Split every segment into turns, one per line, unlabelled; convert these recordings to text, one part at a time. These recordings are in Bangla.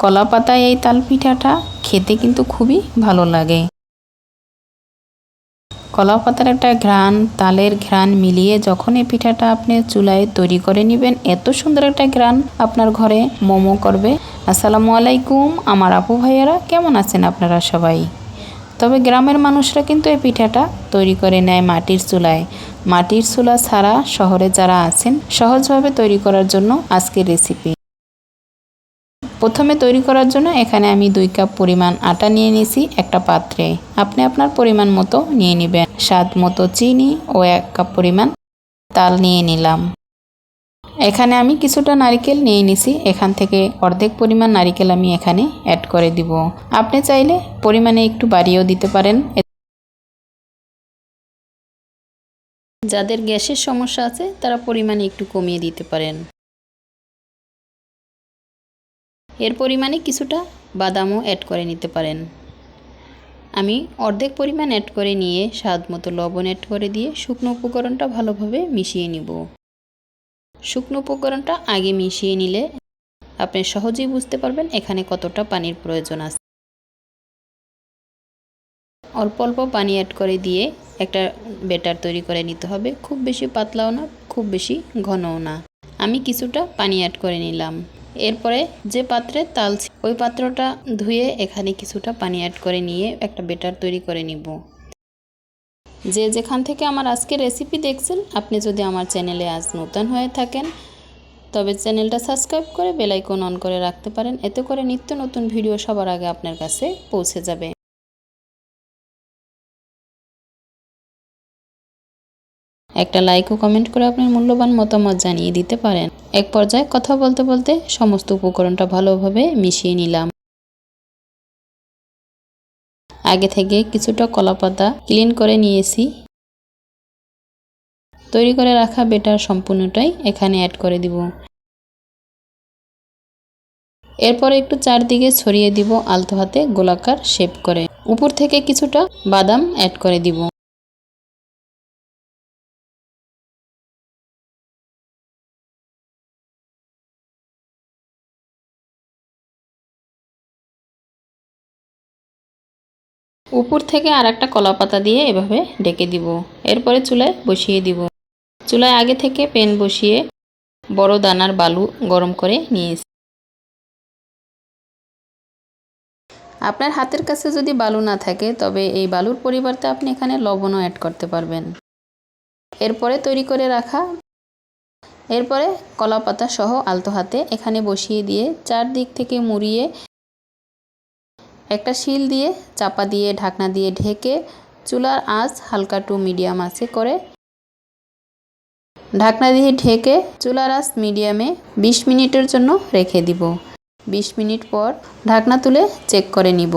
কলা পাতায় এই তাল পিঠাটা খেতে কিন্তু খুবই ভালো লাগে। কলা পাতার একটা ঘ্রাণ, তালের ঘ্রাণ মিলিয়ে যখন এই পিঠাটা আপনি চুলায় তৈরি করে নেবেন, এত সুন্দর একটা ঘ্রাণ আপনার ঘরে মোমো করবে। আসসালামু আলাইকুম আমার আপু ভাইয়ারা, কেমন আছেন আপনারা সবাই? তবে গ্রামের মানুষরা কিন্তু এই পিঠাটা তৈরি করে নেয় মাটির চুলায়। মাটির চুলা ছাড়া শহরে যারা আছেন, সহজভাবে তৈরি করার জন্য আজকের রেসিপি। প্রথমে তৈরি করার জন্য এখানে আমি 2 কাপ পরিমাণ আটা নিয়ে নিয়েছি একটা পাত্রে। আপনি আপনার পরিমাণ মতো নিয়ে নেবেন। স্বাদ মতো চিনি ও 1 কাপ পরিমাণ তাল নিয়ে নিলাম। এখানে আমি কিছুটা নারকেল নিয়ে নিছি, এখান থেকে অর্ধেক পরিমাণ নারকেল আমি এখানে অ্যাড করে দিব। আপনি চাইলে পরিমাণে একটু বাড়িয়েও দিতে পারেন। যাদের গ্যাসের সমস্যা আছে তারা পরিমাণে একটু কমিয়ে দিতে পারেন। এর পরিমাণে কিছুটা বাদামও অ্যাড করে নিতে পারেন। আমি অর্ধেক পরিমাণ অ্যাড করে নিয়ে স্বাদ মতো লবণ অ্যাড করে দিয়ে শুকনো উপকরণটা ভালোভাবে মিশিয়ে নিব। শুকনো উপকরণটা আগে মিশিয়ে নিলে আপনি সহজেই বুঝতে পারবেন এখানে কতটা পানির প্রয়োজন আছে। অল্প অল্প পানি অ্যাড করে দিয়ে একটা ব্যাটার তৈরি করে নিতে হবে। খুব বেশি পাতলাও না, খুব বেশি ঘনও না। আমি কিছুটা পানি অ্যাড করে নিলাম। এরপরে যে পাত্রে তাল ওই পাত্রটা ধুয়ে এখানে কিছুটা পানি অ্যাড করে নিয়ে একটা ব্যাটার তৈরি করে নিব। যে যেখান থেকে আমার আজকের রেসিপি দেখছেন, আপনি যদি আমার চ্যানেলে আজ নতুন হয়ে থাকেন তবে চ্যানেলটা সাবস্ক্রাইব করে বেল আইকন অন করে রাখতে পারেন। এতে করে নিত্য নতুন ভিডিও সবার আগে আপনার কাছে পৌঁছে যাবে। একটা লাইক ও কমেন্ট করে আপনার মূল্যবান মতামত জানিয়ে দিতে পারেন। এক পর্যায়ে কথা বলতে বলতে সমস্ত উপকরণটা ভালোভাবে মিশিয়ে নিলাম। আগে থেকে কিছুটা কলাপাতা ক্লিন করে নিয়েছি। তৈরি করে রাখা ব্যাটার সম্পূর্ণটাই এখানে অ্যাড করে দিব। এরপরে একটু চারদিকে ছড়িয়ে দিব আলতো হাতে গোলাকার শেপ করে। উপর থেকে কিছুটা বাদাম অ্যাড করে দিব। উপর থেকে আর একটা কলাপাতা দিয়ে এভাবে ঢেকে দিব। এরপরে চুলায় বসিয়ে দিব। চুলায় আগে থেকে প্যান বসিয়ে বড় দানার বালু গরম করে নিয়েছি। আপনার হাতের কাছে যদি বালু না থাকে তবে এই বালুর পরিবর্তে আপনি এখানে লবণও অ্যাড করতে পারবেন। এরপরে তৈরি করে রাখা কলাপাতা সহ আলতো হাতে এখানে বসিয়ে দিয়ে চারদিক থেকে মুড়িয়ে একটা শিল দিয়ে চাপা দিয়ে ঢাকনা দিয়ে ঢেকে চুলার আঁচ হালকা টু মিডিয়াম আঁচে করে ঢাকনা দিয়ে ঢেকে চুলার আঁচ মিডিয়ামে 20 মিনিটের জন্য রেখে দিব। 20 মিনিট পর ঢাকনা তুলে চেক করে নিব।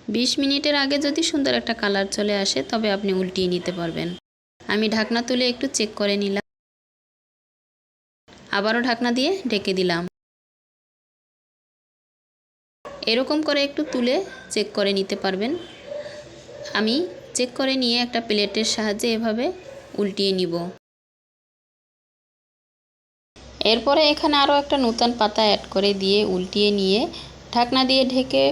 বিশ মিনিটের আগে যদি সুন্দর একটা কালার চলে আসে তবে আপনি উল্টিয়ে নিতে পারবেন। আমি ঢাকনা তুলে একটু চেক করে নিলাম। আবারও ঢাকনা দিয়ে ঢেকে দিলাম। এরকম করে একটু তুলে চেক করে নিতে পারবেন। আমি চেক করে নিয়ে একটা প্লেটের সাহায্যে এভাবে উল্টিয়ে নিব। এরপরে এখানে আরও একটা নতুন পাতা অ্যাড করে দিয়ে উল্টিয়ে নিয়ে ঢাকনা দিয়ে ঢেকে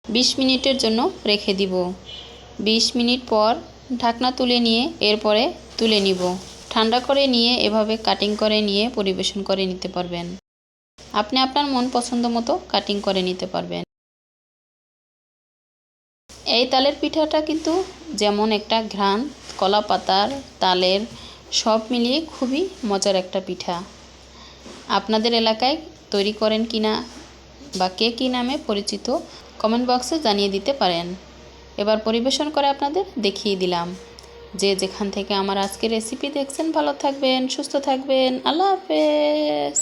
20 মিনিটের জন্য রেখে দিব। 20 মিনিট পর ঢাকনা তুলে নিয়ে এরপরে তুলে নিব। ঠান্ডা করে নিয়ে এভাবে কাটিং করে নিয়ে পরিবেশন করে নিতে পারবেন। আপনি আপনার মন পছন্দ মতো কাটিং করে নিতে পারবেন। এই তালের পিঠাটা কিন্তু যেমন একটা ঘ্রাণ, কলা পাতার, তালের সব মিলিয়ে খুবই মজার একটা পিঠা। আপনাদের এলাকায় তৈরি করেন কিনা বা কে কী নামে পরিচিত কমেন্ট বক্সে জানিয়ে দিতে পারেন। এবার পরিবেশন করে আপনাদের দেখিয়ে দিলাম। যে যেখান থেকে আমার আজকের রেসিপি দেখছেন ভালো থাকবেন, সুস্থ থাকবেন। আল্লাহ হাফেজ।